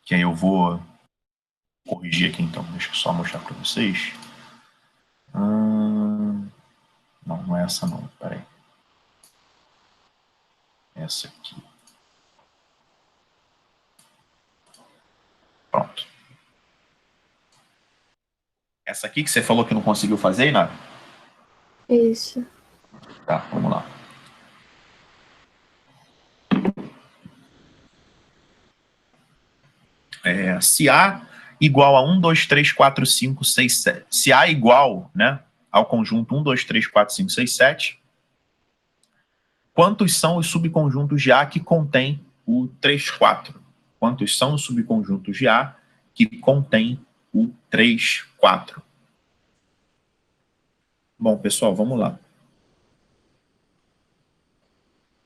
que aí eu vou corrigir aqui então. Deixa eu só mostrar para vocês. Não, não é essa não, peraí. Essa aqui. Pronto. Essa aqui que você falou que não conseguiu fazer, Inara? Isso. Tá, vamos lá. Se A igual a 1, 2, 3, 4, 5, 6, 7. Se A igual, né, ao conjunto 1, 2, 3, 4, 5, 6, 7, quantos são os subconjuntos de A que contém o 3, 4? Quantos são os subconjuntos de A que contém o 3, 4? Bom, pessoal, vamos lá.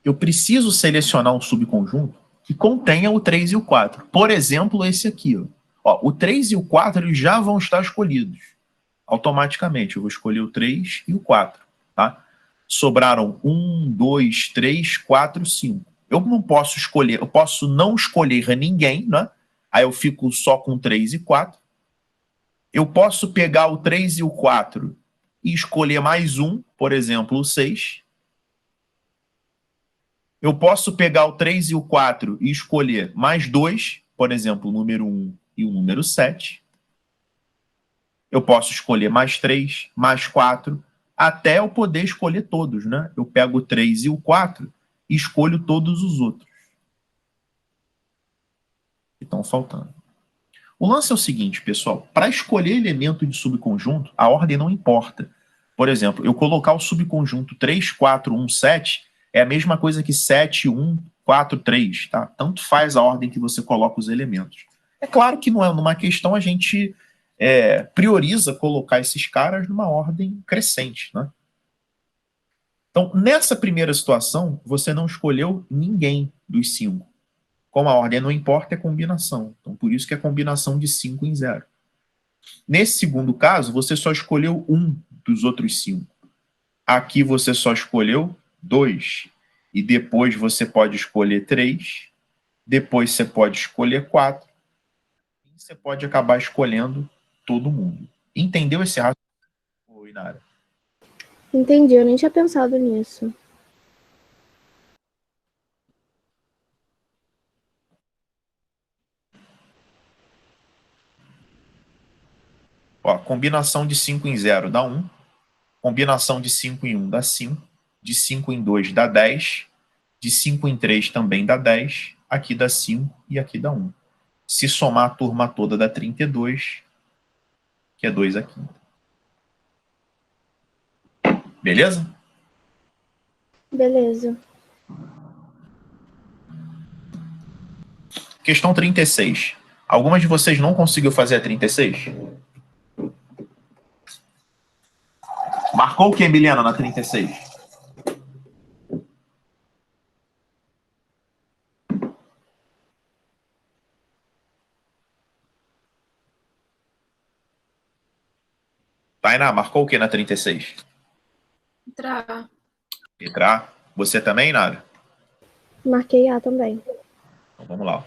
Eu preciso selecionar um subconjunto que contenha o 3 e o 4. Por exemplo, esse aqui. Ó, o 3 e o 4 eles já vão estar escolhidos automaticamente. Eu vou escolher o 3 e o 4. Tá? Sobraram 1, 2, 3, 4, 5. Eu não posso escolher, eu posso não escolher ninguém, né? Aí eu fico só com 3 e 4. Eu posso pegar o 3 e o 4 e escolher mais um, por exemplo, o 6. Eu posso pegar o 3 e o 4 e escolher mais dois, por exemplo, o número 1 e o número 7. Eu posso escolher mais 3, mais 4, até eu poder escolher todos, né? Eu pego o 3 e o 4 e escolho todos os outros que estão faltando. O lance é o seguinte, pessoal, para escolher elemento de subconjunto, a ordem não importa. Por exemplo, eu colocar o subconjunto 3, 4, 1, 7 é a mesma coisa que 7, 1, 4, 3, tá? Tanto faz a ordem que você coloca os elementos. É claro que não é numa questão a gente prioriza colocar esses caras numa ordem crescente, né? Então, nessa primeira situação, você não escolheu ninguém dos 5. Como a ordem não importa, é combinação. Então, por isso que é combinação de 5 em 0. Nesse segundo caso, você só escolheu um dos outros 5. Aqui você só escolheu 2. E depois você pode escolher 3. Depois você pode escolher 4. E você pode acabar escolhendo todo mundo. Entendeu esse raciocínio, Inara? Entendi, eu nem tinha pensado nisso. Ó, combinação de 5 em 0 dá 1. Combinação de 5 em 1 dá 5. De 5 em 2 dá 10. De 5 em 3 também dá 10. Aqui dá 5 e aqui dá 1. Se somar a turma toda dá 32, que é 2 a quinta. Beleza? Beleza. Questão 36. Algumas de vocês não conseguiu fazer a 36? Marcou o que, Emiliana, na 36? Tainá, marcou o que na 36? Letra A. Letra A. Você também, Nara? Marquei A também. Então vamos lá.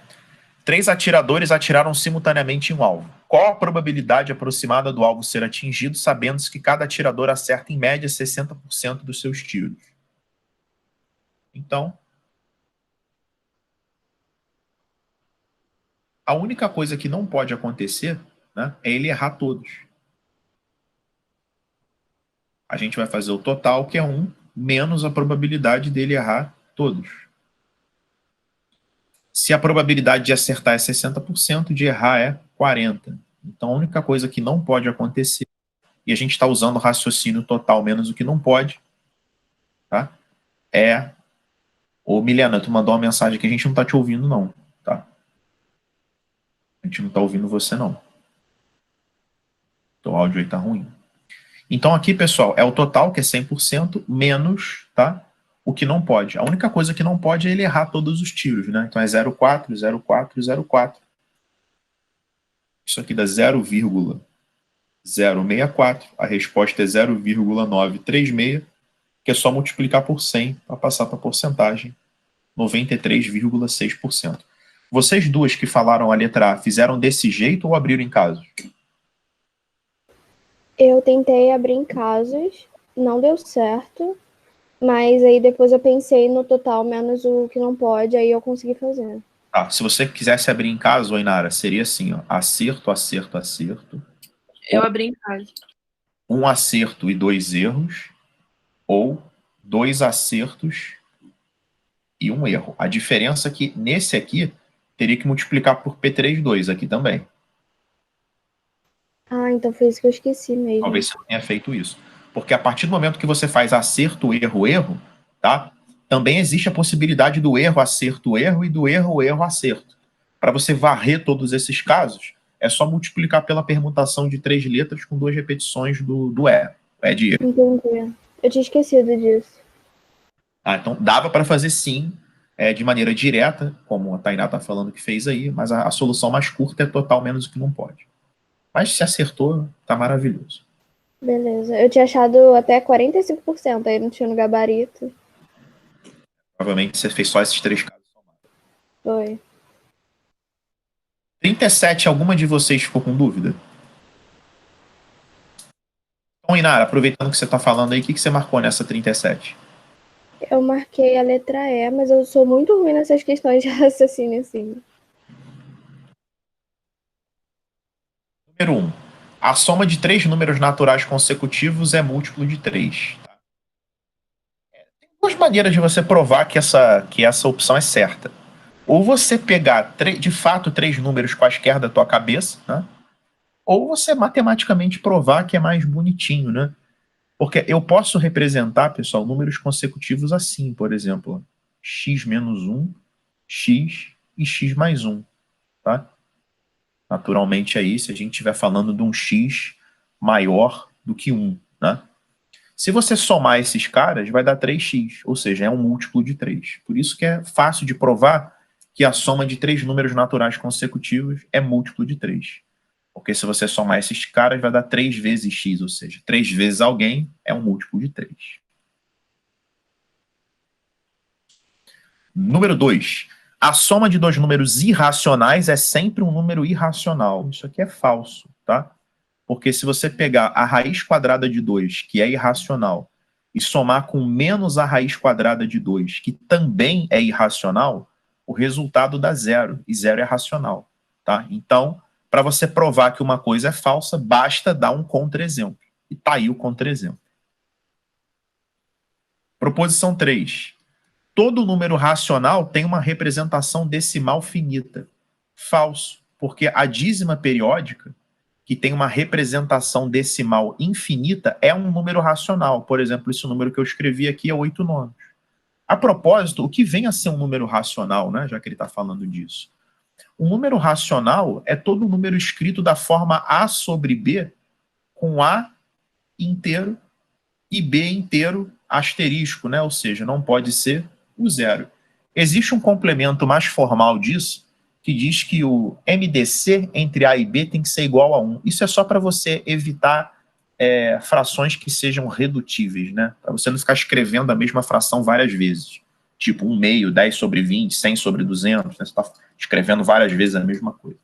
3 atiradores atiraram simultaneamente em um alvo. Qual a probabilidade aproximada do alvo ser atingido, sabendo-se que cada atirador acerta em média 60% dos seus tiros? Então, a única coisa que não pode acontecer, né, é ele errar todos. A gente vai fazer o total, que é 1, menos a probabilidade dele errar todos. Se a probabilidade de acertar é 60%, de errar é 40%. Então, a única coisa que não pode acontecer, e a gente está usando o raciocínio total menos o que não pode, tá? Ô, Milena, tu mandou uma mensagem que a gente não está te ouvindo, não, tá? A gente não está ouvindo você, não. Teu áudio aí tá ruim. Então, aqui, pessoal, é o total, que é 100%, menos, tá? O que não pode. A única coisa que não pode é ele errar todos os tiros, né? Então é 0,4, 0,4, 0,4. Isso aqui dá 0,064. A resposta é 0,936, que é só multiplicar por 100 para passar para a porcentagem, 93,6%. Vocês duas que falaram a letra A, fizeram desse jeito ou abriram em casos? Eu tentei abrir em casos, não deu certo, mas aí depois eu pensei no total menos o que não pode, aí eu consegui fazer. Tá, se você quisesse abrir em caso, Ainara, seria assim, ó, acerto, acerto, acerto. Eu abri em casa. Um acerto e 2 erros, ou 2 acertos e 1 erro. A diferença é que nesse aqui, teria que multiplicar por P32 aqui também. Ah, então foi isso que eu esqueci mesmo. Talvez você tenha feito isso. Porque a partir do momento que você faz acerto, erro, erro, tá? Também existe a possibilidade do erro, acerto, erro e do erro, erro, acerto. Para você varrer todos esses casos, é só multiplicar pela permutação de 3 letras com 2 repetições do erro. É de erro. Entendi. Eu tinha esquecido disso. Ah, então, dava para fazer sim, de maneira direta, como a Tainá está falando que fez aí, mas a solução mais curta é total menos o que não pode. Mas se acertou, tá maravilhoso. Beleza. Eu tinha achado até 45%, aí não tinha no gabarito. Provavelmente você fez só esses 3 casos. Foi. 37, alguma de vocês ficou com dúvida? Então, Inara, aproveitando que você está falando aí, o que você marcou nessa 37? Eu marquei a letra E, mas eu sou muito ruim nessas questões de raciocínio, assim. Número 1. A soma de 3 números naturais consecutivos é múltiplo de 3. Tem duas maneiras de você provar que essa opção é certa. Ou você pegar, de fato, 3 números quaisquer da tua cabeça, né? Ou você matematicamente provar que é mais bonitinho, né? Porque eu posso representar, pessoal, números consecutivos assim, por exemplo, x menos 1, x e x mais 1, tá? Naturalmente aí, se a gente estiver falando de um x maior do que 1, né? Se você somar esses caras, vai dar 3x, ou seja, é um múltiplo de 3. Por isso que é fácil de provar que a soma de 3 números naturais consecutivos é múltiplo de 3. Porque se você somar esses caras, vai dar 3 vezes x, ou seja, 3 vezes alguém é um múltiplo de 3. Número 2. A soma de dois números irracionais é sempre um número irracional. Isso aqui é falso, tá? Porque se você pegar a raiz quadrada de 2, que é irracional, e somar com menos a raiz quadrada de 2, que também é irracional, o resultado dá zero, e zero é racional, tá? Então, para você provar que uma coisa é falsa, basta dar um contra-exemplo. E tá aí o contra-exemplo. Proposição 3. Todo número racional tem uma representação decimal finita. Falso, porque a dízima periódica, que tem uma representação decimal infinita, é um número racional. Por exemplo, esse número que eu escrevi aqui é 8 nonos. A propósito, o que vem a ser um número racional, né, já que ele está falando disso? Um número racional é todo número escrito da forma A sobre B, com A inteiro e B inteiro asterisco, né? Ou seja, não pode ser o zero. Existe um complemento mais formal disso, que diz que o MDC entre A e B tem que ser igual a 1. Isso é só para você evitar frações que sejam redutíveis, né? Para você não ficar escrevendo a mesma fração várias vezes. Tipo 1 meio, 10 sobre 20, 100 sobre 200. Né? Você está escrevendo várias vezes a mesma coisa.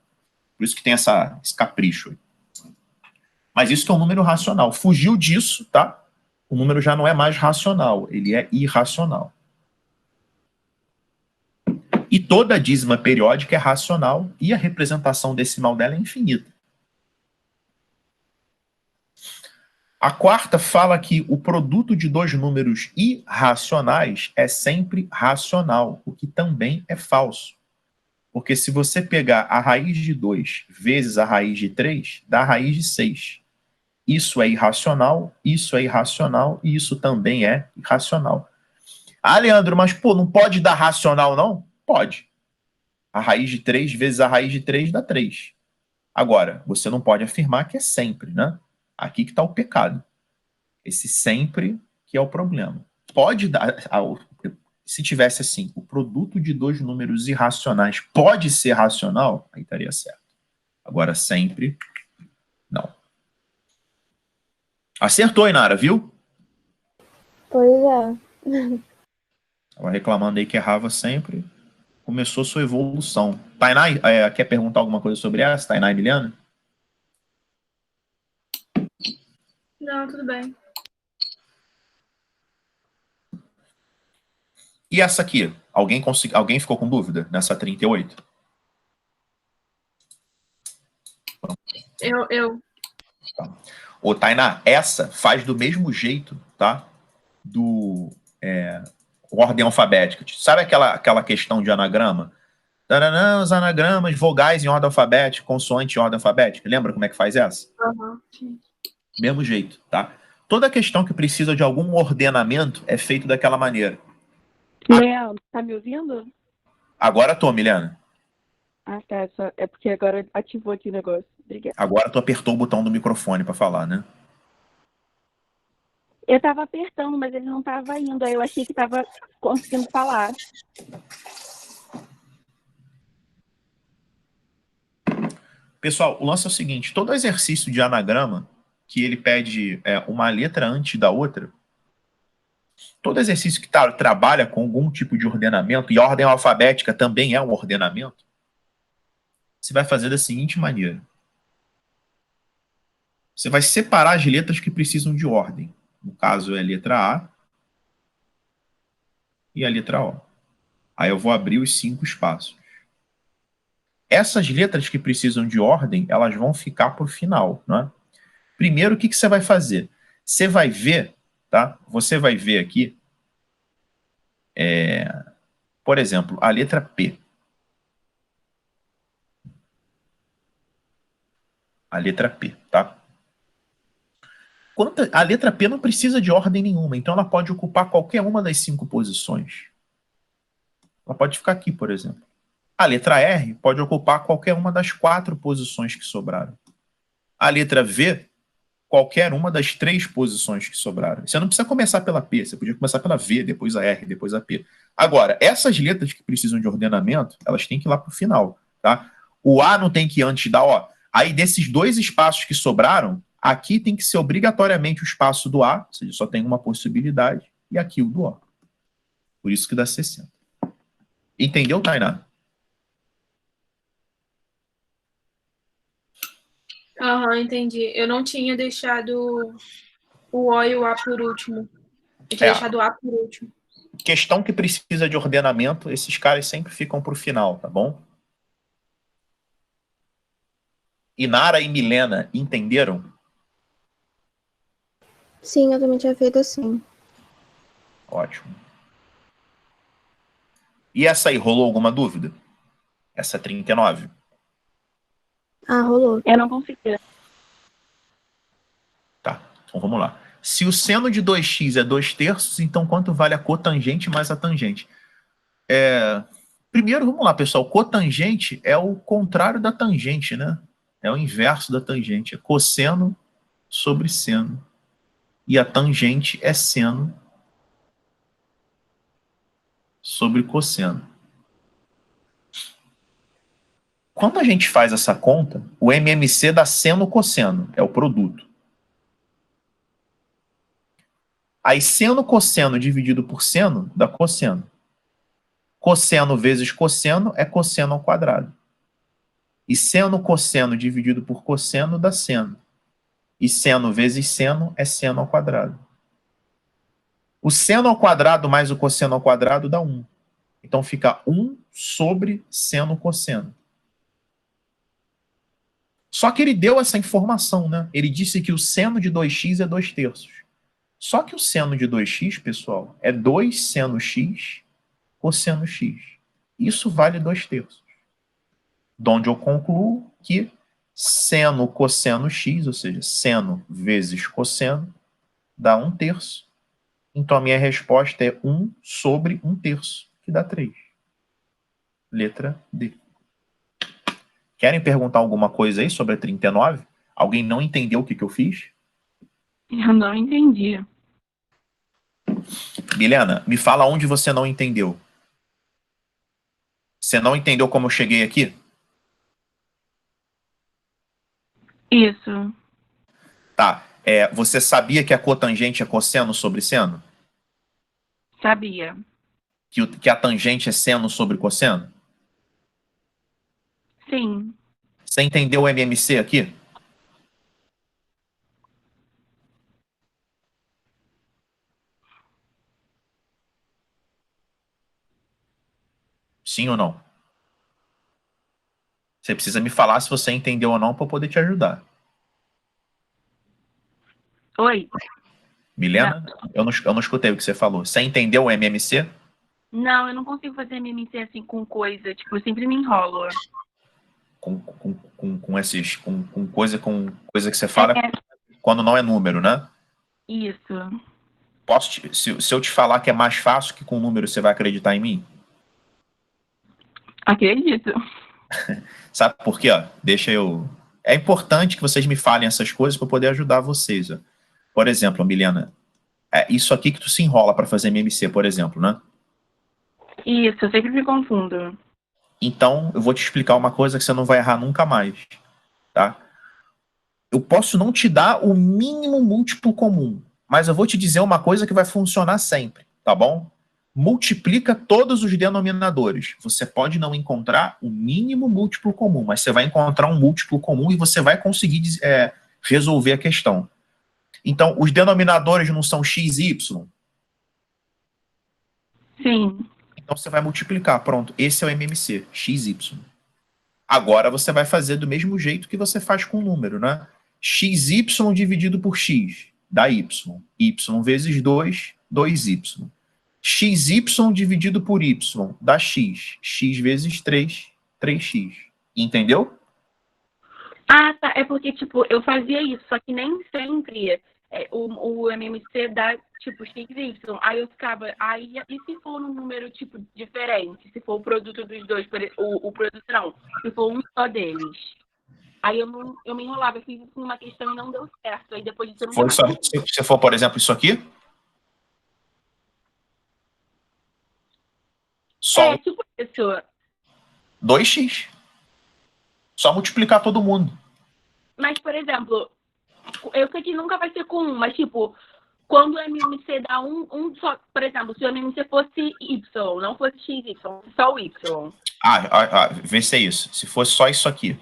Por isso que tem esse capricho. Mas isso que é um número racional. Fugiu disso, tá? O número já não é mais racional, ele é irracional. E toda dízima periódica é racional e a representação decimal dela é infinita. A quarta fala que o produto de dois números irracionais é sempre racional, o que também é falso. Porque se você pegar a raiz de 2 vezes a raiz de 3, dá a raiz de 6. Isso é irracional e isso também é irracional. Ah, Leandro, mas pô, não pode dar racional, não? Pode. A raiz de 3 vezes a raiz de 3 dá 3. Agora, você não pode afirmar que é sempre, né? Aqui que está o pecado. Esse sempre que é o problema. Pode dar. Se tivesse assim, o produto de dois números irracionais pode ser racional, aí estaria certo. Agora, sempre, não. Acertou, Inara, viu? Pois é. Estava reclamando aí que errava sempre. começou sua evolução. Tainá, quer perguntar alguma coisa sobre essa? Tainá e Miliana? Não, tudo bem. E essa aqui? Alguém ficou com dúvida nessa 38? Eu. Ô, Tainá, essa faz do mesmo jeito, tá? Ordem alfabética. Sabe aquela questão de anagrama? Taranã, os anagramas, vogais em ordem alfabética, consoante em ordem alfabética. Lembra como é que faz essa? Sim. Mesmo jeito, tá? Toda questão que precisa de algum ordenamento é feito daquela maneira. Leandro, tá me ouvindo? Agora tô, Milena. Ah, tá. É porque agora ativou aqui o negócio. Obrigada. Agora tu apertou o botão do microfone para falar, né? Eu tava apertando, mas ele não tava indo. Aí eu achei que tava conseguindo falar. Pessoal, o lance é o seguinte: todo exercício de anagrama que ele pede uma letra antes da outra, todo exercício que trabalha com algum tipo de ordenamento, e a ordem alfabética também é um ordenamento, você vai fazer da seguinte maneira. Você vai separar as letras que precisam de ordem. No caso, é a letra A e a letra O. Aí eu vou abrir os 5 espaços. Essas letras que precisam de ordem, elas vão ficar para o final, né? Primeiro, o que você vai fazer? Você vai ver, tá? Você vai ver aqui, por exemplo, a letra P. A letra P, tá? A letra P não precisa de ordem nenhuma, então ela pode ocupar qualquer uma das 5 posições. Ela pode ficar aqui, por exemplo. A letra R pode ocupar qualquer uma das 4 posições que sobraram. A letra V, qualquer uma das 3 posições que sobraram. Você não precisa começar pela P, você podia começar pela V, depois a R, depois a P. Agora, essas letras que precisam de ordenamento, elas têm que ir lá para o final, tá? O A não tem que ir antes da O. Aí, desses 2 espaços que sobraram, aqui tem que ser obrigatoriamente o espaço do A, ou seja, só tem uma possibilidade, e aqui o do O. Por isso que dá 60. Entendeu, Tainá? Entendi. Eu não tinha deixado o O e o A por último. Eu tinha deixado o A por último. Questão que precisa de ordenamento, esses caras sempre ficam para o final, tá bom? Inara e Milena, entenderam? Sim, eu também tinha feito assim. Ótimo. E essa aí, rolou alguma dúvida? Essa 39? Ah, rolou. Eu não consegui. Tá, então vamos lá. Se o seno de 2x é 2/3, então quanto vale a cotangente mais a tangente? Primeiro, vamos lá, pessoal. Cotangente é o contrário da tangente, né? É o inverso da tangente. É cosseno sobre seno. E a tangente é seno sobre cosseno. Quando a gente faz essa conta, o MMC dá seno-cosseno, é o produto. Aí seno-cosseno dividido por seno dá cosseno. Cosseno vezes cosseno é cosseno ao quadrado. E seno-cosseno dividido por cosseno dá seno. E seno vezes seno é seno ao quadrado. O seno ao quadrado mais o cosseno ao quadrado dá 1. Então fica 1 sobre seno-cosseno. Só que ele deu essa informação, né? Ele disse que o seno de 2x é 2/3. Só que o seno de 2x, pessoal, é 2 seno x cosseno x. Isso vale 2/3. De onde eu concluo que seno cosseno x, ou seja, seno vezes cosseno, dá 1/3. Então a minha resposta é 1 sobre 1/3, que dá 3. Letra D. Querem perguntar alguma coisa aí sobre a 39? Alguém não entendeu o que eu fiz? Eu não entendi. Milena, me fala onde você não entendeu. Você não entendeu como eu cheguei aqui? Isso. Tá. Você sabia que a cotangente é cosseno sobre seno? Sabia. Que a tangente é seno sobre cosseno? Sim. Você entendeu o MMC aqui? Sim ou não? Você precisa me falar se você entendeu ou não para eu poder te ajudar. Oi? Milena, eu não escutei o que você falou. Você entendeu o MMC? Não, eu não consigo fazer MMC assim com coisa. Tipo, eu sempre me enrolo. Com coisa que você fala quando não é número, né? Isso. Se eu te falar que é mais fácil que com número, você vai acreditar em mim? Acredito. Sabe por quê? Ó? É importante que vocês me falem essas coisas para eu poder ajudar vocês. Ó. Por exemplo, Milena, isso aqui que tu se enrola para fazer MMC, por exemplo, né? Isso, eu sempre me confundo. Então, eu vou te explicar uma coisa que você não vai errar nunca mais, tá? Eu posso não te dar o mínimo múltiplo comum, mas eu vou te dizer uma coisa que vai funcionar sempre, tá bom? Multiplica todos os denominadores. Você pode não encontrar o mínimo múltiplo comum, mas você vai encontrar um múltiplo comum e você vai conseguir resolver a questão. Então, os denominadores não são x e y? Sim. Então, você vai multiplicar. Pronto, esse é o MMC, x, y. Agora, você vai fazer do mesmo jeito que você faz com o número, né? XY dividido por x dá y. Y vezes 2, 2y. XY dividido por y dá x. X vezes 3, 3x. Entendeu? Ah, tá. É porque, tipo, eu fazia isso, só que nem sempre o MMC dá, tipo, X e Y. Aí eu ficava, e se for um número, tipo, diferente? Se for o produto dos dois, o produto não, se for um só deles. Aí eu me enrolava, eu fiz isso numa questão e não deu certo. Aí depois disso eu não Se for, por exemplo, isso aqui? Só tipo isso. 2x. Só multiplicar todo mundo. Mas, por exemplo, eu sei que nunca vai ser com um, mas, tipo, quando o MMC dá um só, por exemplo, se o MMC fosse Y, não fosse XY, só o Y. Vê se é isso. Se fosse só isso aqui.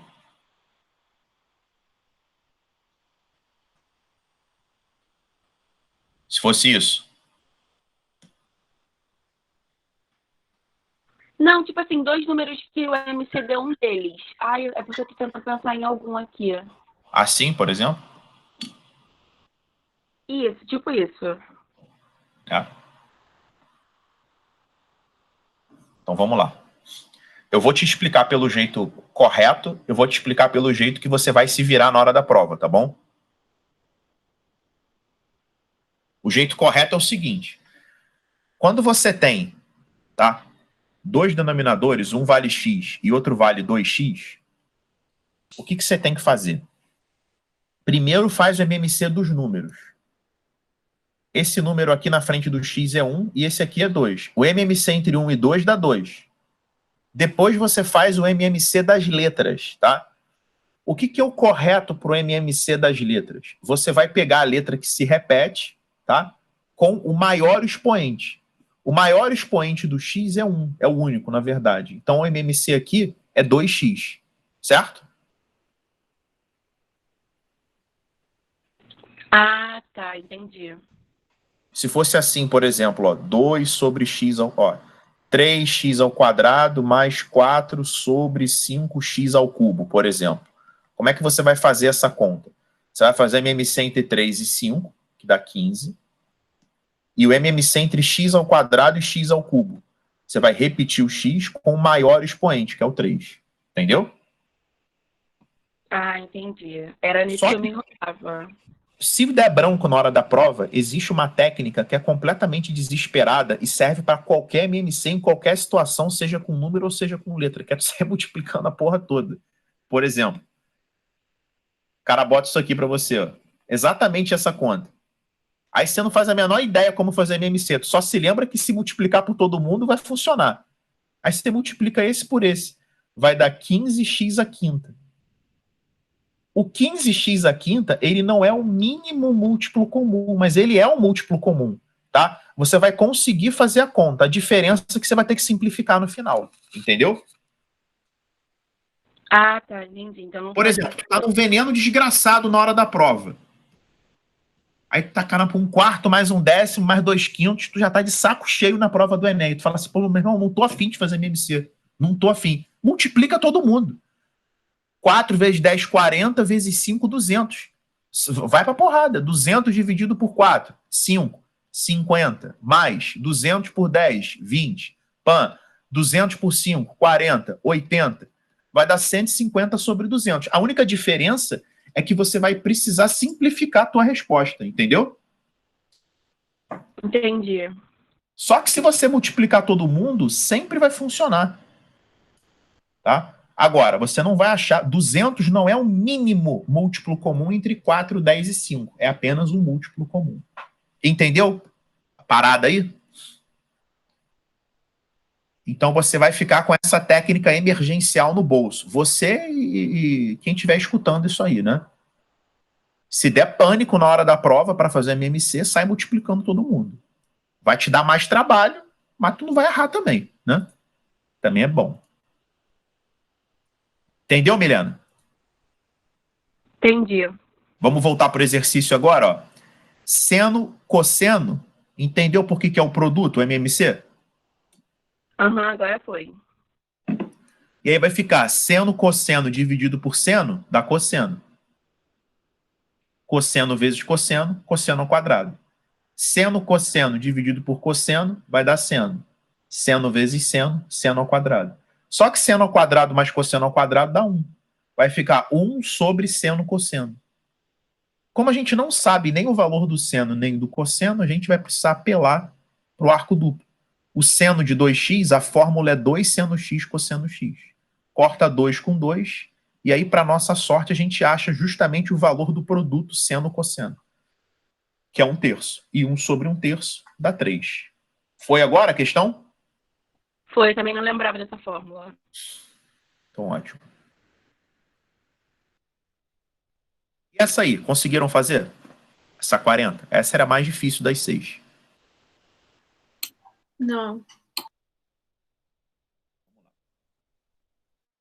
Se fosse isso. Não, tipo assim, dois números que o MMC deu um deles. É porque eu tô tentando pensar em algum aqui. Assim, por exemplo? Isso, tipo isso. É. Então vamos lá. Eu vou te explicar pelo jeito correto, eu vou te explicar pelo jeito que você vai se virar na hora da prova, tá bom? O jeito correto é o seguinte. Quando você tem, tá, dois denominadores, um vale x e outro vale 2x, o que você tem que fazer? Primeiro faz o MMC dos números. Esse número aqui na frente do x é 1 e esse aqui é 2. O MMC entre 1 e 2 dá 2. Depois você faz o MMC das letras, tá? O que é o correto para o MMC das letras? Você vai pegar a letra que se repete, tá? Com o maior expoente. O maior expoente do x é 1, é o único, na verdade. Então o MMC aqui é 2x, certo? Ah, tá, entendi. Se fosse assim, por exemplo, ó, 2 sobre x, ó, 3x ao quadrado mais 4 sobre 5x ao cubo, por exemplo. Como é que você vai fazer essa conta? Você vai fazer MMC entre 3 e 5, que dá 15, e o MMC entre x ao quadrado e x ao cubo. Você vai repetir o x com o maior expoente, que é o 3. Entendeu? Ah, entendi. Era nisso que eu me enrolava. Se der branco na hora da prova, existe uma técnica que é completamente desesperada e serve para qualquer MMC em qualquer situação, seja com número ou seja com letra, que é você multiplicando a porra toda. Por exemplo, o cara bota isso aqui para você, ó, exatamente essa conta. Aí você não faz a menor ideia como fazer MMC, tu só se lembra que se multiplicar por todo mundo vai funcionar. Aí você multiplica esse por esse, vai dar 15x à quinta. O 15x à quinta, ele não é o mínimo múltiplo comum, mas ele é um múltiplo comum, tá? Você vai conseguir fazer a conta. A diferença é que você vai ter que simplificar no final, entendeu? Ah, tá, entendi. Então não Por pode- exemplo, tu tá num veneno desgraçado na hora da prova. Aí tu tá caramba pra 1/4, mais 1/10, mais 2/5, tu já tá de saco cheio na prova do Enem. Tu fala assim, pô, meu irmão, não tô afim de fazer MMC. Não tô afim. Multiplica todo mundo. 4 vezes 10, 40, vezes 5, 200. Vai pra porrada. 200 dividido por 4, 5. 50. Mais 200 por 10, 20. Pã, 200 por 5, 40, 80. Vai dar 150 sobre 200. A única diferença é que você vai precisar simplificar a tua resposta, entendeu? Entendi. Só que se você multiplicar todo mundo, sempre vai funcionar. Tá? Agora, você não vai achar... 200 não é o mínimo múltiplo comum entre 4, 10 e 5. É apenas um múltiplo comum. Entendeu? A parada aí? Então você vai ficar com essa técnica emergencial no bolso. Você e quem estiver escutando isso aí, né? Se der pânico na hora da prova para fazer MMC, sai multiplicando todo mundo. Vai te dar mais trabalho, mas tu não vai errar também, né? Também é bom. Entendeu, Milena? Entendi. Vamos voltar para o exercício agora, ó. Seno, cosseno, entendeu por que é o produto, o MMC? Aham, agora foi. E aí vai ficar seno, cosseno dividido por seno, dá cosseno. Cosseno vezes cosseno, cosseno ao quadrado. Seno, cosseno dividido por cosseno, vai dar seno. Seno vezes seno, seno ao quadrado. Só que seno ao quadrado mais cosseno ao quadrado dá 1. Vai ficar 1 sobre seno cosseno. Como a gente não sabe nem o valor do seno nem do cosseno, a gente vai precisar apelar para o arco duplo. O seno de 2x, a fórmula é 2 seno x cosseno x. Corta 2 com 2, e aí, para nossa sorte, a gente acha justamente o valor do produto seno-cosseno, que é 1/3. E 1 sobre 1/3 dá 3. Foi agora a questão? Foi, também não lembrava dessa fórmula. Então, ótimo. E essa aí, conseguiram fazer? Essa 40? Essa era a mais difícil das 6. Não.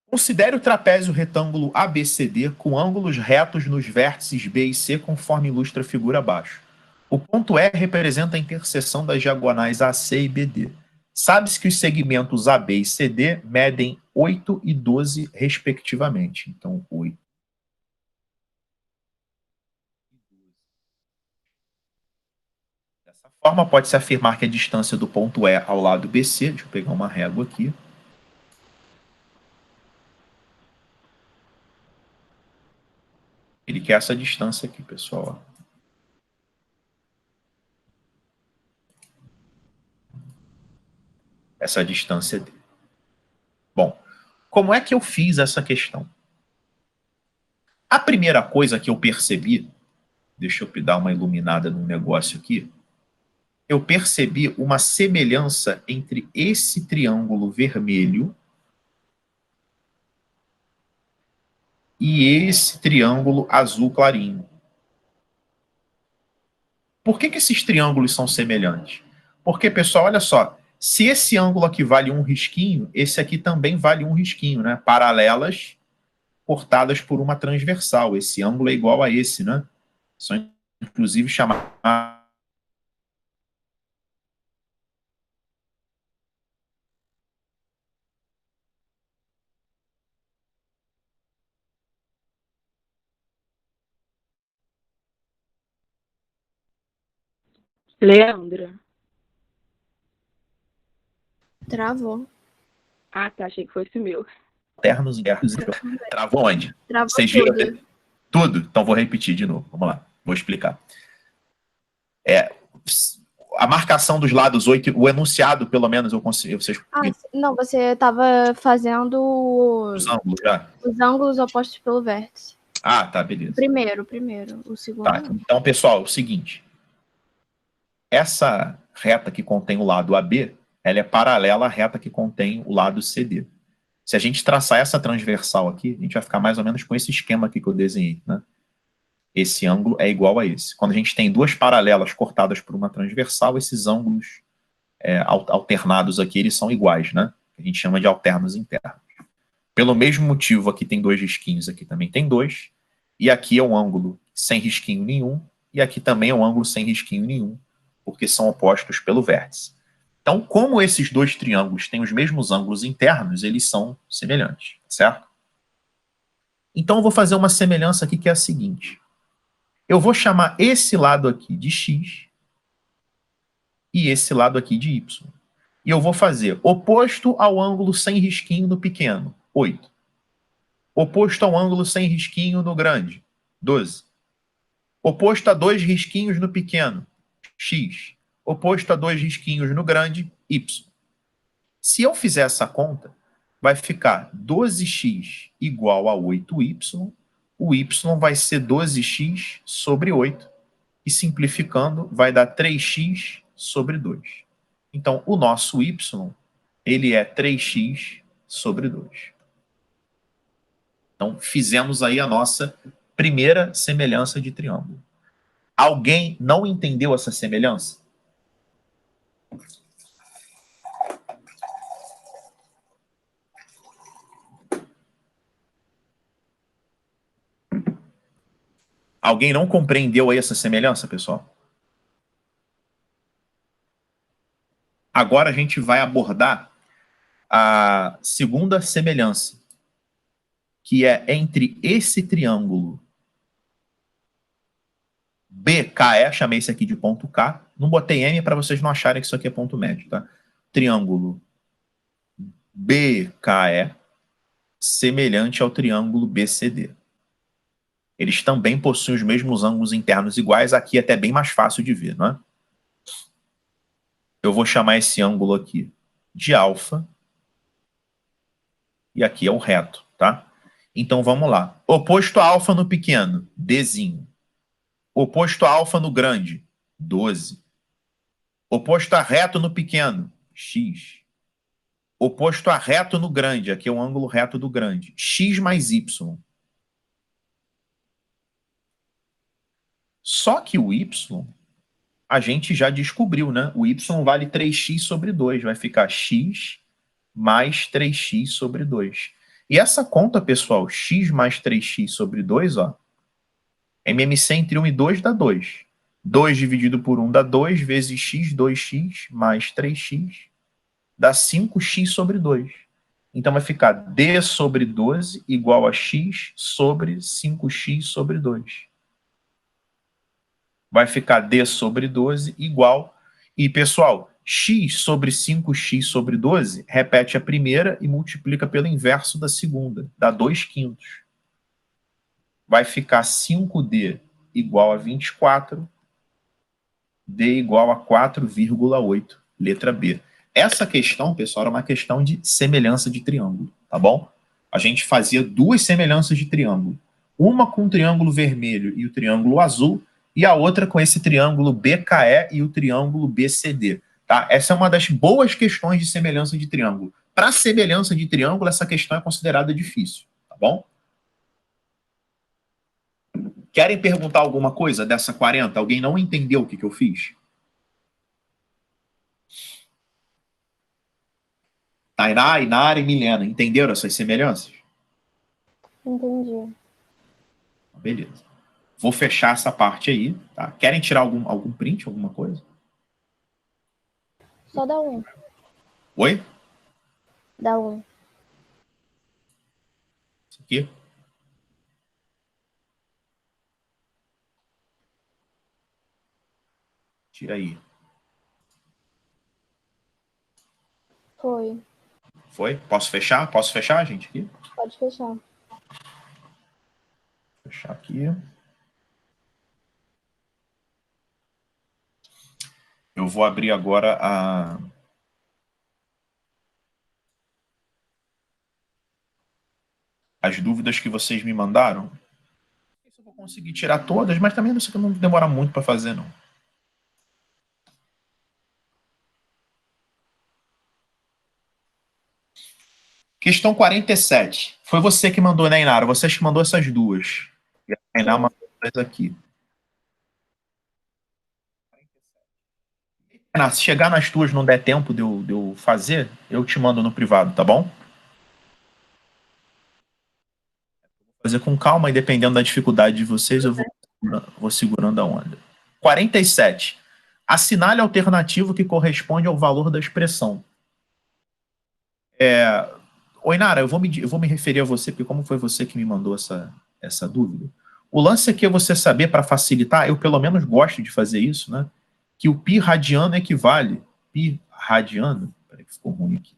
Considere o trapézio retângulo ABCD com ângulos retos nos vértices B e C, conforme ilustra a figura abaixo. O ponto E representa a interseção das diagonais AC e BD. Sabe-se que os segmentos AB e CD medem 8 e 12, respectivamente. Então, 8. Dessa forma, pode-se afirmar que a distância do ponto E ao lado BC, deixa eu pegar uma régua aqui, ele quer essa distância aqui, pessoal. Essa distância dele. Bom, como é que eu fiz essa questão? A primeira coisa que eu percebi, deixa eu dar uma iluminada num negócio aqui, eu percebi uma semelhança entre esse triângulo vermelho e esse triângulo azul clarinho. Por que esses triângulos são semelhantes? Porque, pessoal, olha só, se esse ângulo aqui vale um risquinho, esse aqui também vale um risquinho, né? Paralelas cortadas por uma transversal. Esse ângulo é igual a esse, né? São, inclusive, chamados... Leandra. Travou. Ah, tá, achei que fosse o meu. Ternos inversos. Travou onde? Travou Vocês viram tudo. tudo? Então vou repetir de novo. Vamos lá, vou explicar. A marcação dos lados 8, o enunciado, pelo menos, eu consigo. Vocês Não, você estava fazendo os ângulos já? os ângulos opostos pelo vértice. Ah, tá, beleza. Primeiro. O segundo. Tá, então, pessoal, é o seguinte. Essa reta que contém o lado AB, ela é paralela à reta que contém o lado CD. Se a gente traçar essa transversal aqui, a gente vai ficar mais ou menos com esse esquema aqui que eu desenhei, né? Esse ângulo é igual a esse. Quando a gente tem duas paralelas cortadas por uma transversal, esses ângulos alternados aqui, eles são iguais, né? A gente chama de alternos internos. Pelo mesmo motivo, aqui tem 2 risquinhos, aqui também tem 2. E aqui é um ângulo sem risquinho nenhum. E aqui também é um ângulo sem risquinho nenhum, porque são opostos pelo vértice. Então, como esses 2 triângulos têm os mesmos ângulos internos, eles são semelhantes, certo? Então, eu vou fazer uma semelhança aqui que é a seguinte. Eu vou chamar esse lado aqui de x e esse lado aqui de y. E eu vou fazer oposto ao ângulo sem risquinho no pequeno, 8. Oposto ao ângulo sem risquinho no grande, 12. Oposto a 2 risquinhos no pequeno, x. Oposto a 2 risquinhos no grande, y. Se eu fizer essa conta, vai ficar 12x igual a 8y. O y vai ser 12x sobre 8. E simplificando, vai dar 3x sobre 2. Então, o nosso y, ele é 3x sobre 2. Então, fizemos aí a nossa primeira semelhança de triângulo. Alguém não entendeu essa semelhança? Alguém não compreendeu aí essa semelhança, pessoal? Agora a gente vai abordar a segunda semelhança, que é entre esse triângulo BKE, chamei esse aqui de ponto K, não botei M para vocês não acharem que isso aqui é ponto médio, tá? Triângulo BKE semelhante ao triângulo BCD. Eles também possuem os mesmos ângulos internos iguais, aqui é até bem mais fácil de ver, não é? Eu vou chamar esse ângulo aqui de alfa, e aqui é o reto, tá? Então vamos lá. Oposto a alfa no pequeno, Dzinho. Oposto a alfa no grande, 12. Oposto a reto no pequeno, x. Oposto a reto no grande, aqui é o ângulo reto do grande, x mais y. Só que o y, a gente já descobriu, né? O y vale 3x sobre 2, vai ficar x mais 3x sobre 2. E essa conta, pessoal, x mais 3x sobre 2, ó, MMC entre 1 e 2 dá 2. 2 dividido por 1 dá 2, vezes x, 2x, mais 3x, dá 5x sobre 2. Então vai ficar d sobre 12 igual a x sobre 5x sobre 2. Vai ficar d sobre 12 igual... E, pessoal, x sobre 5x sobre 12 repete a primeira e multiplica pelo inverso da segunda, dá 2/5. Vai ficar 5d igual a 24, d igual a 4,8, letra B. Essa questão, pessoal, era uma questão de semelhança de triângulo, tá bom? A gente fazia 2 semelhanças de triângulo. Uma com o triângulo vermelho e o triângulo azul, e a outra com esse triângulo BKE e o triângulo BCD. Tá? Essa é uma das boas questões de semelhança de triângulo. Para semelhança de triângulo, essa questão é considerada difícil, tá bom? Querem perguntar alguma coisa dessa 40? Alguém não entendeu o que eu fiz? Tainá, Inara e Milena, entenderam essas semelhanças? Entendi. Beleza. Vou fechar essa parte aí, tá? Querem tirar algum print, alguma coisa? Só dá um. Oi? Dá um. Isso aqui? Tira aí. Foi. Foi? Posso fechar? Posso fechar, gente? Aqui? Pode fechar. Fechar aqui. Eu vou abrir agora as dúvidas que vocês me mandaram. Não sei se eu vou conseguir tirar todas, mas também não sei que não demora muito para fazer, não. Questão 47. Foi você que mandou, né, Inara? Você que mandou essas duas. E a Inara mandou essas aqui. Inara, se chegar nas tuas não der tempo de eu fazer, eu te mando no privado, tá bom? fazer com calma e dependendo da dificuldade de vocês, eu vou segurando a onda. 47. Assinale a alternativa que corresponde ao valor da expressão. Oi, Nara, eu vou me referir a você, porque como foi você que me mandou essa dúvida? O lance aqui é você saber, para facilitar, eu pelo menos gosto de fazer isso, né? Que o pi radiano equivale. Pi radiano. Peraí que ficou ruim aqui.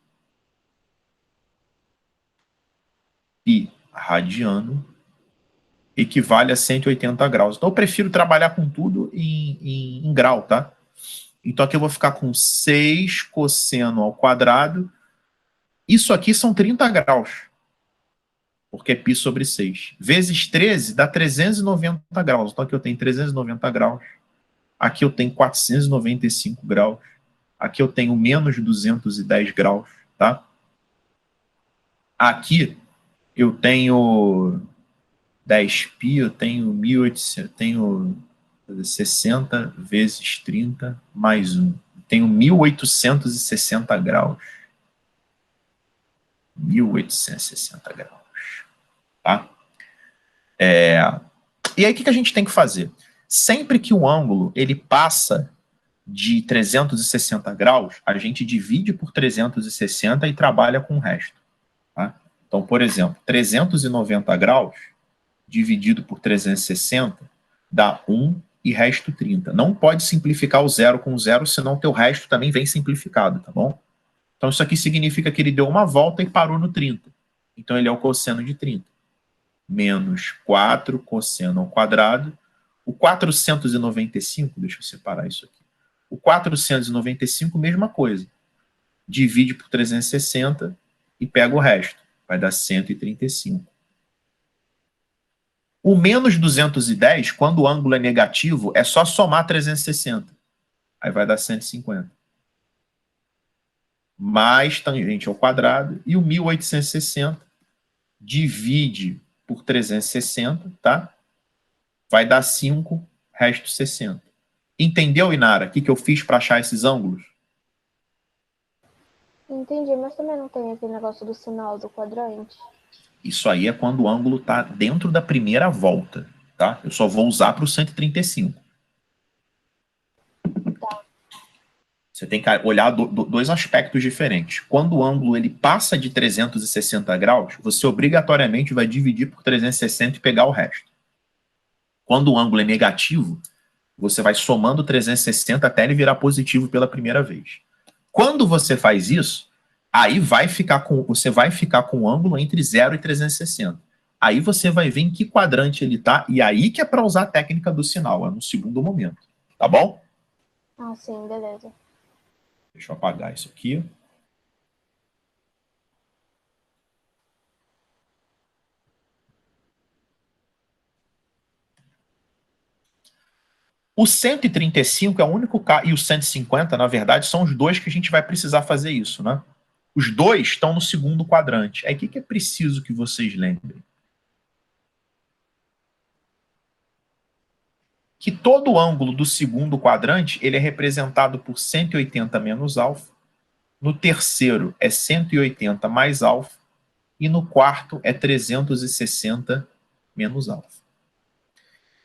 Pi radiano equivale a 180 graus. Então eu prefiro trabalhar com tudo em grau, tá? Então aqui eu vou ficar com 6 cosseno ao quadrado. Isso aqui são 30 graus, porque é π sobre 6. Vezes 13 dá 390 graus. Então aqui eu tenho 390 graus. Aqui eu tenho 495 graus. Aqui eu tenho menos 210 graus, tá? Aqui eu tenho 10π, eu tenho 1800, tenho 60 vezes 30 mais 1. Tenho 1860 graus. 1860 graus. Tá? E aí o que a gente tem que fazer? Sempre que o ângulo ele passa de 360 graus, a gente divide por 360 e trabalha com o resto. Tá? Então, por exemplo, 390 graus dividido por 360 dá 1 e resto 30. Não pode simplificar o zero com zero, senão o teu resto também vem simplificado, tá bom? Então isso aqui significa que ele deu uma volta e parou no 30. Então ele é o cosseno de 30. Menos 4 cosseno ao quadrado. O 495, deixa eu separar isso aqui. O 495, mesma coisa. Divide por 360 e pega o resto. Vai dar 135. O menos 210, quando o ângulo é negativo, é só somar 360. Aí vai dar 150. Mais tangente ao quadrado. E o 1860 divide por 360, tá? Vai dar 5, resto 60. Entendeu, Inara, o que eu fiz para achar esses ângulos? Entendi, mas também não tem aquele negócio do sinal do quadrante. Isso aí é quando o ângulo está dentro da primeira volta, tá? Eu só vou usar para o 135. Tá. Você tem que olhar dois aspectos diferentes. Quando o ângulo ele passa de 360 graus, você obrigatoriamente vai dividir por 360 e pegar o resto. Quando o ângulo é negativo, você vai somando 360 até ele virar positivo pela primeira vez. Quando você faz isso, aí você vai ficar com o ângulo entre 0 e 360. Aí você vai ver em que quadrante ele está, e aí que é para usar a técnica do sinal, é no segundo momento. Tá bom? Ah, sim, beleza. Deixa eu apagar isso aqui. O 135 é o único caso, e o 150, na verdade, são os dois que a gente vai precisar fazer isso, né? Os dois estão no segundo quadrante. Aí o que é preciso que vocês lembrem? Que todo ângulo do segundo quadrante ele é representado por 180 menos alfa. No terceiro é 180 mais alfa. E no quarto é 360 menos alfa.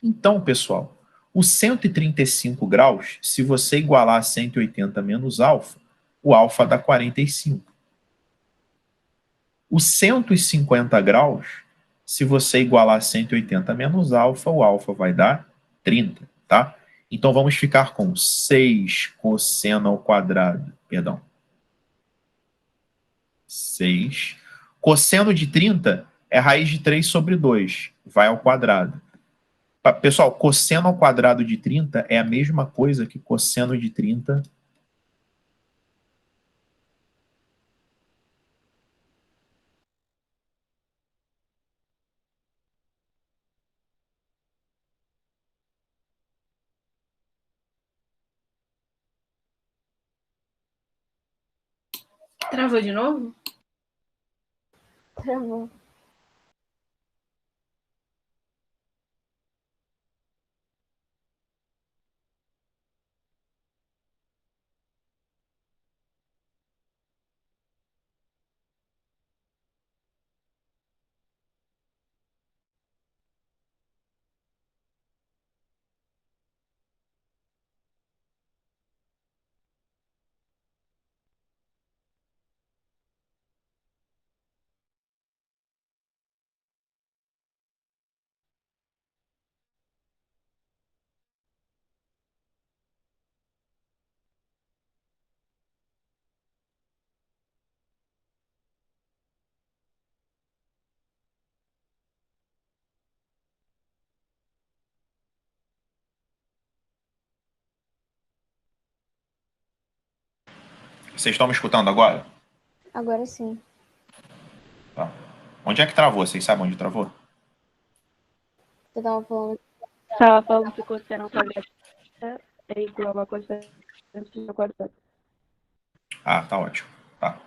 Então, pessoal, o 135 graus, se você igualar a 180 menos alfa, o alfa dá 45. O 150 graus, se você igualar a 180 menos alfa, o alfa vai dar 30, tá? Então vamos ficar com 6 cosseno ao quadrado, perdão. 6. Cosseno de 30 é raiz de 3 sobre 2, vai ao quadrado. Pessoal, cosseno ao quadrado de 30 é a mesma coisa que cosseno de 30. Travou de novo? Travou. Vocês estão me escutando agora? Agora sim. Tá. Onde é que travou? Vocês sabem onde travou? Você tava falando. Estava falando que o cosseno quadrado é igual a cosseno ao quadrado. Ah, tá ótimo. Tá.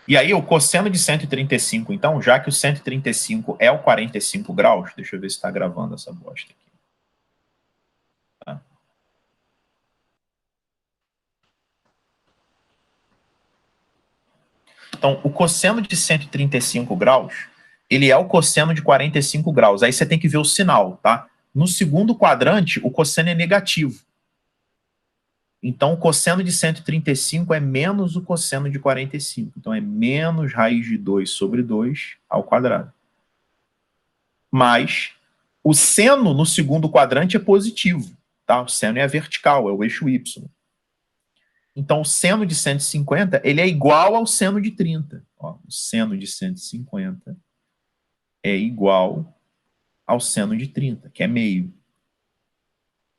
E aí, o cosseno de 135, então, já que o 135 é o 45 graus, deixa eu ver se está gravando essa bosta aqui. Tá. Então, o cosseno de 135 graus, ele é o cosseno de 45 graus. Aí você tem que ver o sinal, tá? No segundo quadrante, o cosseno é negativo. Então, o cosseno de 135 é menos o cosseno de 45. Então, é menos raiz de 2 sobre 2 ao quadrado. Mas o seno no segundo quadrante é positivo, tá? O seno é a vertical, é o eixo Y. Então, o seno de 150, ele é igual ao seno de 30. Ó, o seno de 150 é igual ao seno de 30, que é meio.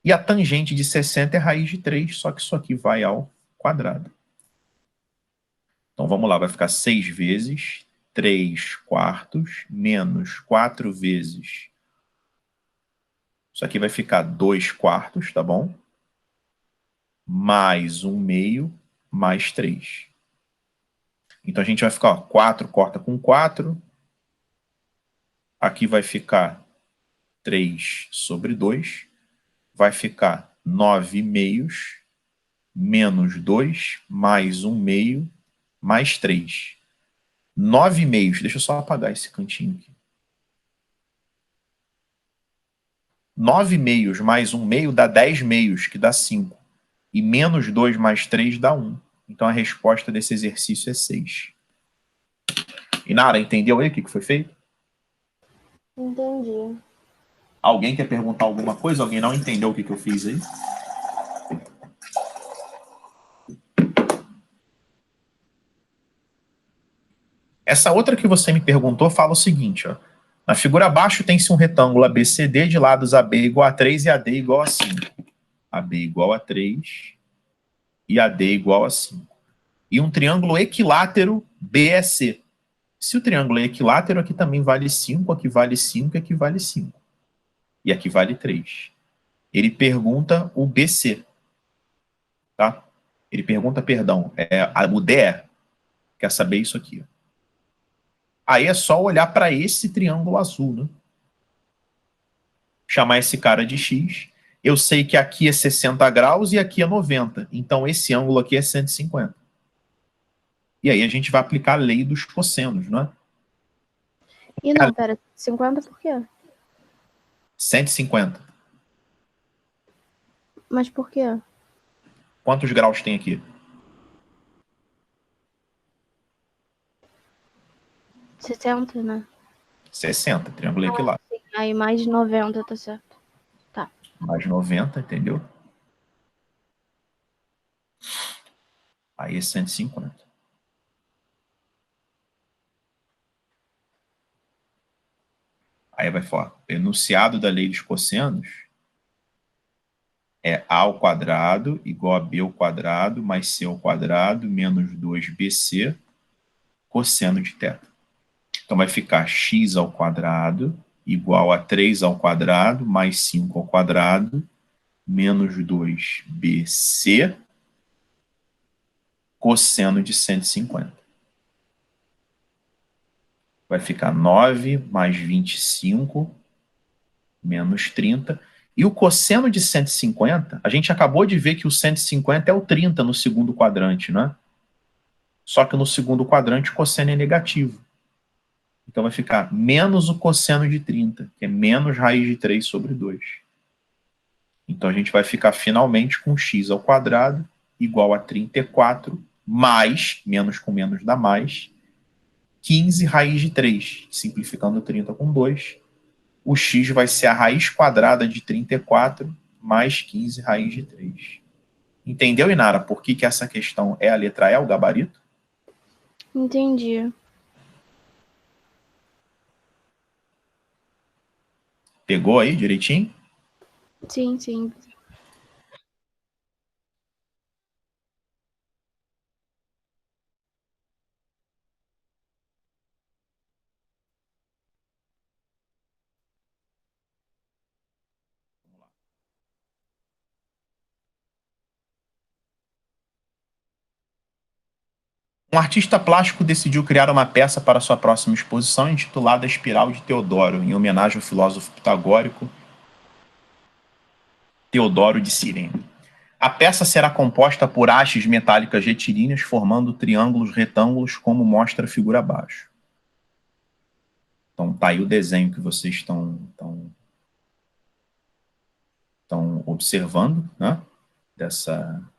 E a tangente de 60 é raiz de 3, só que isso aqui vai ao quadrado. Então, vamos lá, vai ficar 6 vezes 3 quartos menos 4 vezes. Isso aqui vai ficar 2 quartos, tá bom? Mais 1 meio, mais 3. Então, a gente vai ficar, ó, 4 corta com 4. Aqui vai ficar 3 sobre 2. Vai ficar 9 meios, menos 2, mais 1 meio, mais 3. 9 meios, deixa eu só apagar esse cantinho aqui. 9 meios mais 1 meio dá 10 meios, que dá 5. E menos 2 mais 3 dá 1. Então a resposta desse exercício é 6. Inara, entendeu aí o que foi feito? Entendi. Alguém quer perguntar alguma coisa? Alguém não entendeu o que eu fiz aí? Essa outra que você me perguntou fala o seguinte, ó. Na figura abaixo tem-se um retângulo ABCD de lados AB igual a 3 e AD igual a 5. AB igual a 3 e AD igual a 5. E um triângulo equilátero BEC. Se o triângulo é equilátero, aqui também vale 5, aqui vale 5 e aqui vale 5. E aqui vale 3. Ele pergunta o BC. Tá? Ele pergunta, perdão, o DE. Quer saber isso aqui. Aí é só olhar para esse triângulo azul, né? Chamar esse cara de X. Eu sei que aqui é 60 graus e aqui é 90. Então, esse ângulo aqui é 150. E aí a gente vai aplicar a lei dos cossenos, não é? E não, pera, 50 por quê? 150. Mas por quê? Quantos graus tem aqui? 60, né? 60, triângulo equilátero. Sim, aí mais 90, tá certo. Tá. Mais 90, entendeu? Aí é 150. Aí vai falar, o enunciado da lei dos cossenos é A ao quadrado igual a B ao quadrado mais C ao quadrado menos 2BC cosseno de θ. Então vai ficar x ao quadrado igual a 3 ao quadrado mais 5 ao quadrado menos 2BC cosseno de 150. Vai ficar 9 mais 25 menos 30. E o cosseno de 150, a gente acabou de ver que o 150 é o 30 no segundo quadrante, né? Só que no segundo quadrante o cosseno é negativo. Então vai ficar menos o cosseno de 30, que é menos raiz de 3 sobre 2. Então a gente vai ficar finalmente com x ao quadrado igual a 34 mais, menos com menos dá mais, 15 raiz de 3, simplificando 30 com 2. O x vai ser a raiz quadrada de 34 mais 15 raiz de 3. Entendeu, Inara, por que essa questão é a letra E, o gabarito? Entendi. Pegou aí direitinho? Sim, sim. Um artista plástico decidiu criar uma peça para sua próxima exposição intitulada Espiral de Teodoro, em homenagem ao filósofo pitagórico Teodoro de Cirene. A peça será composta por hastes metálicas retilíneas formando triângulos retângulos, como mostra a figura abaixo. Então, tá aí o desenho que vocês estão observando, né? Dessa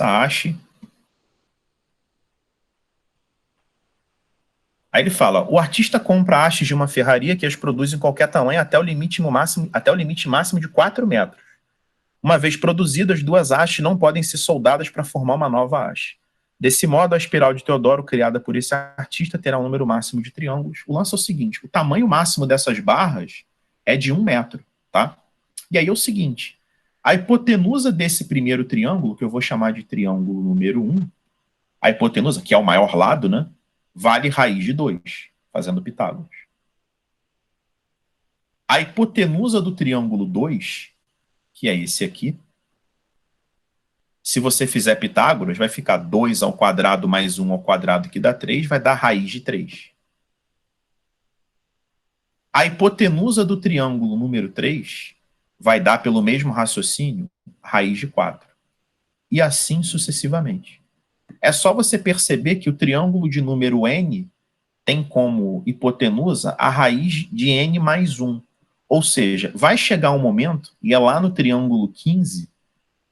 haste. Aí ele fala, o artista compra hastes de uma ferraria que as produz em qualquer tamanho até o limite máximo de 4 metros. Uma vez produzidas, 2 hastes não podem ser soldadas para formar uma nova haste. Desse modo, a espiral de Teodoro, criada por esse artista, terá um número máximo de triângulos. O lance é o seguinte, o tamanho máximo dessas barras é de 1 metro, tá? E aí é o seguinte, a hipotenusa desse primeiro triângulo, que eu vou chamar de triângulo número 1, a hipotenusa, que é o maior lado, né, vale raiz de 2, fazendo Pitágoras. A hipotenusa do triângulo 2, que é esse aqui, se você fizer Pitágoras, vai ficar 2 ao quadrado mais 1 ao quadrado, que dá 3, vai dar raiz de 3. A hipotenusa do triângulo número 3 vai dar, pelo mesmo raciocínio, raiz de 4. E assim sucessivamente. É só você perceber que o triângulo de número n tem como hipotenusa a raiz de n mais 1. Ou seja, vai chegar um momento, e é lá no triângulo 15,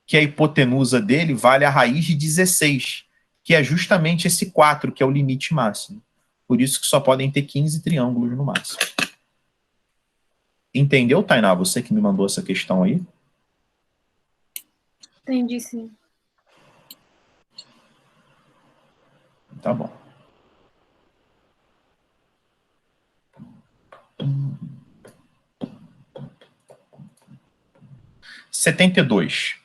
que a hipotenusa dele vale a raiz de 16, que é justamente esse 4, que é o limite máximo. Por isso que só podem ter 15 triângulos no máximo. Entendeu, Tainá? Você que me mandou essa questão aí? Entendi, sim. Tá bom. (72)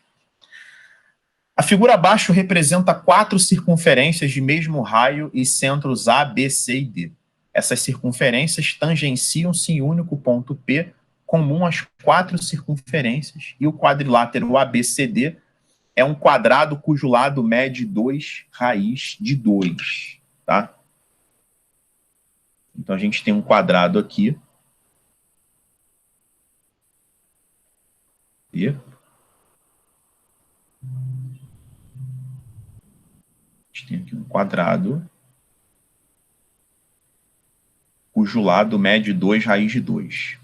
A figura abaixo representa 4 circunferências de mesmo raio e centros A, B, C e D. Essas circunferências tangenciam-se em único ponto P, comum às 4 circunferências, e o quadrilátero ABCD é um quadrado cujo lado mede 2 raiz de 2. Tá? Então, a gente tem um quadrado aqui. E a gente tem aqui um quadrado cujo lado mede 2 raiz de 2.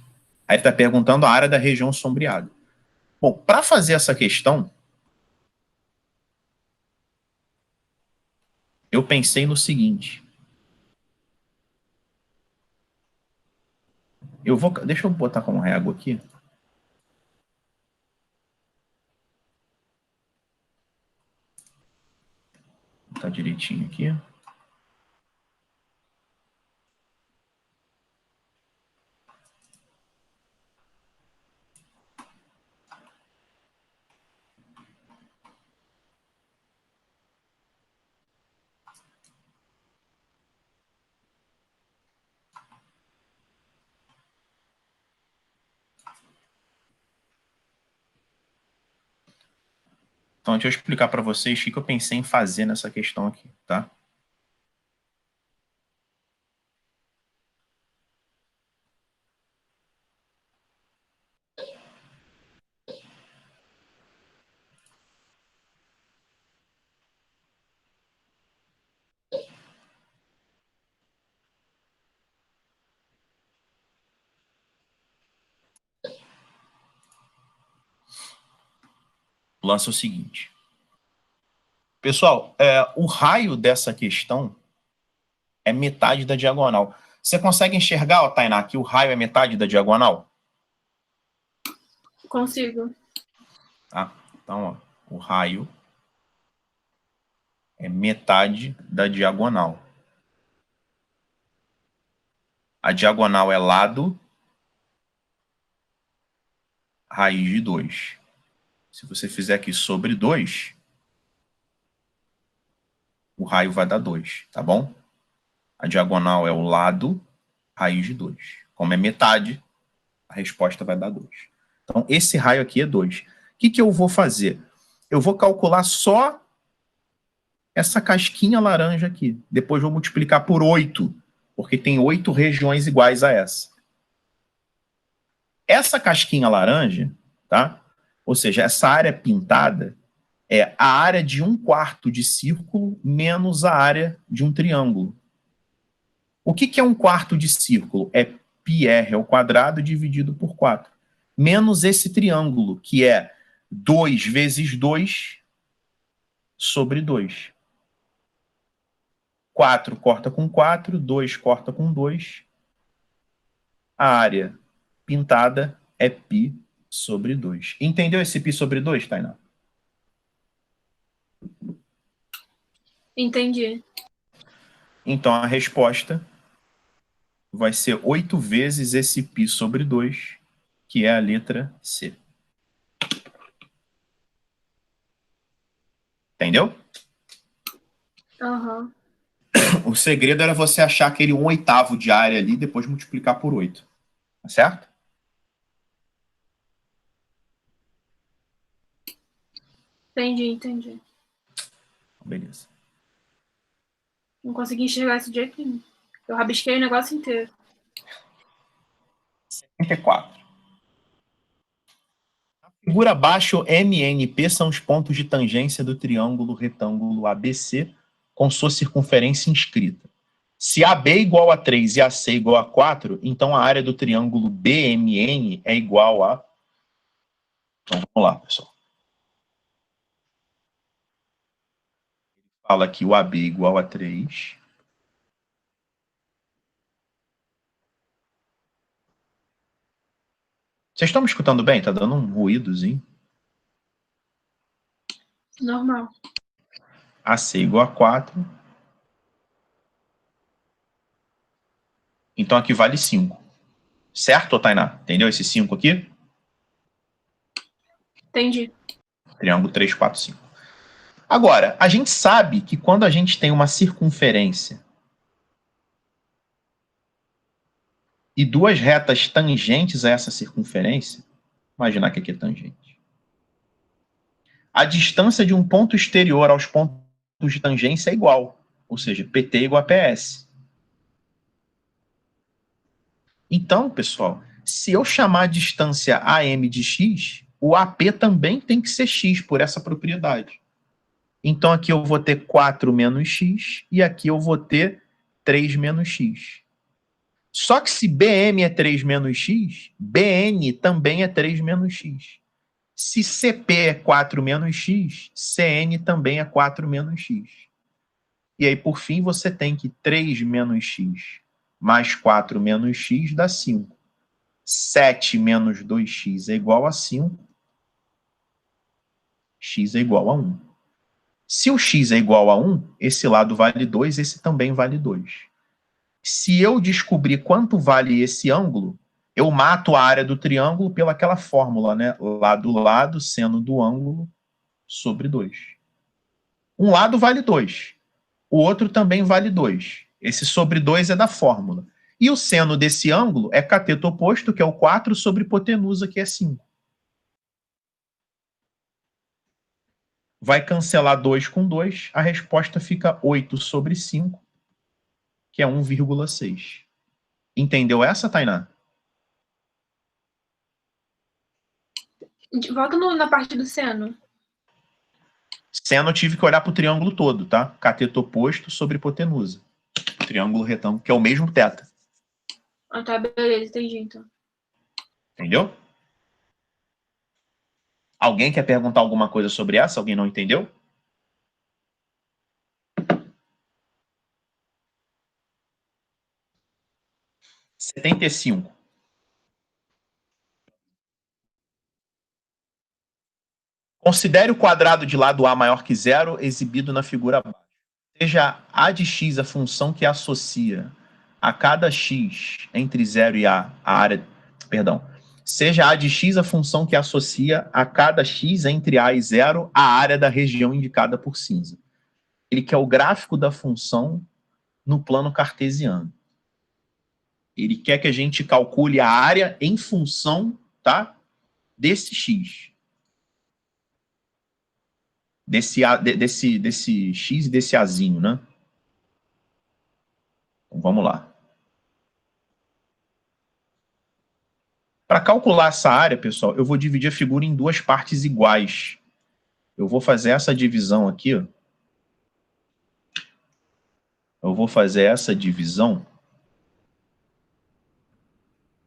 Aí ele está perguntando a área da região sombreada. Bom, para fazer essa questão, eu pensei no seguinte. Deixa eu botar como régua aqui. Vou botar direitinho aqui. Então, deixa eu explicar para vocês o que eu pensei em fazer nessa questão aqui, tá? O lance é o seguinte. Pessoal, o raio dessa questão é metade da diagonal. Você consegue enxergar, ó, Tainá, que o raio é metade da diagonal? Consigo. Tá? Então, ó, o raio é metade da diagonal. A diagonal é lado raiz de 2. Se você fizer aqui sobre 2, o raio vai dar 2, tá bom? A diagonal é o lado raiz de 2. Como é metade, a resposta vai dar 2. Então, esse raio aqui é 2. O que eu vou fazer? Eu vou calcular só essa casquinha laranja aqui. Depois vou multiplicar por 8, porque tem 8 regiões iguais a essa. Essa casquinha laranja, tá? Ou seja, essa área pintada é a área de 1/4 de círculo menos a área de um triângulo. O que é 1/4 de círculo? É πr ao quadrado dividido por 4. Menos esse triângulo, que é 2 vezes 2 sobre 2. 4 corta com 4, 2 corta com 2. A área pintada é π sobre 2. Entendeu esse π sobre 2, Tainá? Entendi. Então a resposta vai ser 8 vezes esse π sobre 2, que é a letra C. Entendeu? Aham. O segredo era você achar aquele 1/8 de área ali e depois multiplicar por 8. Tá certo? Entendi. Beleza. Não consegui enxergar isso de jeito nenhum. Eu rabisquei o negócio inteiro. 74. Na figura abaixo, MNP são os pontos de tangência do triângulo retângulo ABC com sua circunferência inscrita. Se AB é igual a 3 e AC é igual a 4, então a área do triângulo BMN é igual a... Então vamos lá, pessoal. Fala que o AB é igual a 3. Vocês estão me escutando bem? Tá dando um ruídozinho. Normal. AC é igual a 4. Então aqui vale 5. Certo, Tainá? Entendeu esse 5 aqui? Entendi. Triângulo 3, 4, 5. Agora, a gente sabe que quando a gente tem uma circunferência e duas retas tangentes a essa circunferência, imaginar que aqui é tangente, a distância de um ponto exterior aos pontos de tangência é igual, ou seja, PT igual a PS. Então, pessoal, se eu chamar a distância AM de x, o AP também tem que ser x por essa propriedade. Então aqui eu vou ter 4 menos x e aqui eu vou ter 3 menos x. Só que se BM é 3 menos x, BN também é 3 menos x. Se CP é 4 menos x, CN também é 4 menos x. E aí, por fim, você tem que 3 menos x mais 4 menos x dá 5. 7 menos 2x é igual a 5. X é igual a 1. Se o x é igual a 1, esse lado vale 2, esse também vale 2. Se eu descobrir quanto vale esse ângulo, eu mato a área do triângulo pelaquela fórmula, né? Lado seno do ângulo sobre 2. Um lado vale 2. O outro também vale 2. Esse sobre 2 é da fórmula. E o seno desse ângulo é cateto oposto, que é o 4, sobre hipotenusa, que é 5. Vai cancelar 2 com 2, a resposta fica 8 sobre 5, que é 1,6. Entendeu essa, Tainá? Volta na parte do seno. Seno eu tive que olhar para o triângulo todo, tá? Cateto oposto sobre hipotenusa. Triângulo retângulo, que é o mesmo θ. Ah, tá, beleza, entendi, então. Entendeu? Alguém quer perguntar alguma coisa sobre essa? Alguém não entendeu? (75) Considere o quadrado de lado A maior que zero exibido na figura abaixo. Seja a de x a função que associa a cada x entre 0 e a área... Perdão. Seja a de x a função que associa a cada x entre a e 0 a área da região indicada por cinza. Ele quer o gráfico da função no plano cartesiano. Ele quer que a gente calcule a área em função, tá, desse x. desse x e desse azinho, né? Então, vamos lá. Para calcular essa área, pessoal, eu vou dividir a figura em duas partes iguais. Eu vou fazer essa divisão aqui, ó. Eu vou fazer essa divisão.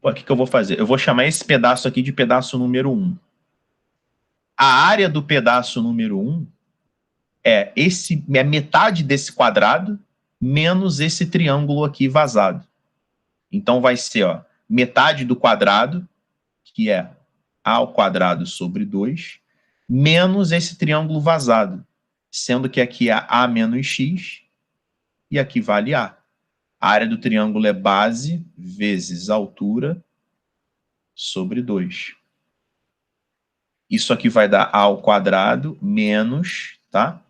O que eu vou fazer? Eu vou chamar esse pedaço aqui de pedaço número 1. A área do pedaço número 1 é metade desse quadrado menos esse triângulo aqui vazado. Então vai ser, ó, metade do quadrado, que é a ao quadrado sobre 2, menos esse triângulo vazado, sendo que aqui é a menos x e aqui vale a. A área do triângulo é base vezes altura sobre 2. Isso aqui vai dar a ao quadrado menos, tá?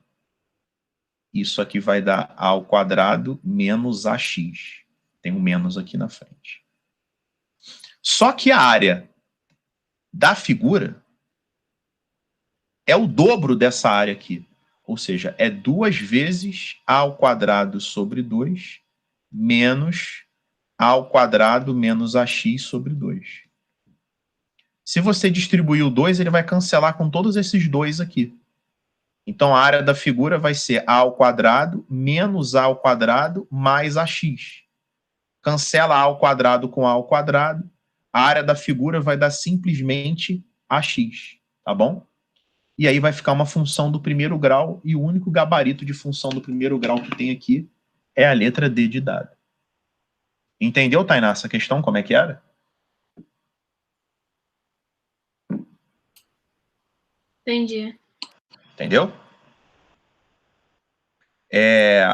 Isso aqui vai dar a ao quadrado menos ax. Tem um menos aqui na frente. Só que a área da figura é o dobro dessa área aqui. Ou seja, é 2 vezes a ao quadrado sobre 2 menos a ao quadrado menos ax sobre 2. Se você distribuir o 2, ele vai cancelar com todos esses 2 aqui. Então, a área da figura vai ser a ao quadrado menos a ao quadrado mais ax. Cancela a ao quadrado com a ao quadrado. A área da figura vai dar simplesmente ax, tá bom? E aí vai ficar uma função do primeiro grau, e o único gabarito de função do primeiro grau que tem aqui é a letra D de dado. Entendeu, Tainá, essa questão, como é que era? Entendi. Entendeu?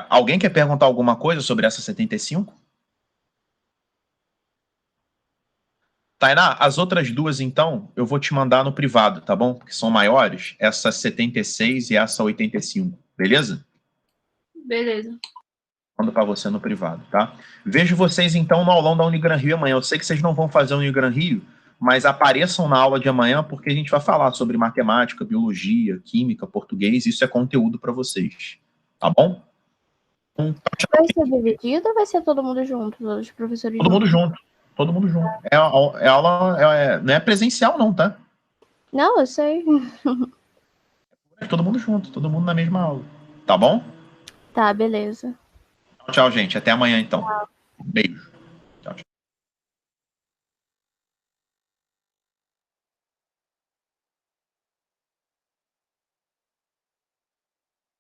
Alguém quer perguntar alguma coisa sobre essa 75? Tainá, as outras duas, então, eu vou te mandar no privado, tá bom? Porque são maiores, essa 76 e essa 85, beleza? Beleza. Mando para você no privado, tá? Vejo vocês, então, no aulão da Unigran Rio amanhã. Eu sei que vocês não vão fazer o Unigran Rio, mas apareçam na aula de amanhã, porque a gente vai falar sobre matemática, biologia, química, português. Isso é conteúdo para vocês, tá bom? Vai ser dividido ou vai ser todo mundo junto, os professores Todo mundo junto. Todo mundo junto. Aula, não é presencial, não, tá? Não, eu sei. Todo mundo junto, todo mundo na mesma aula. Tá bom? Tá, beleza. Tchau, gente. Até amanhã, então. Beijo.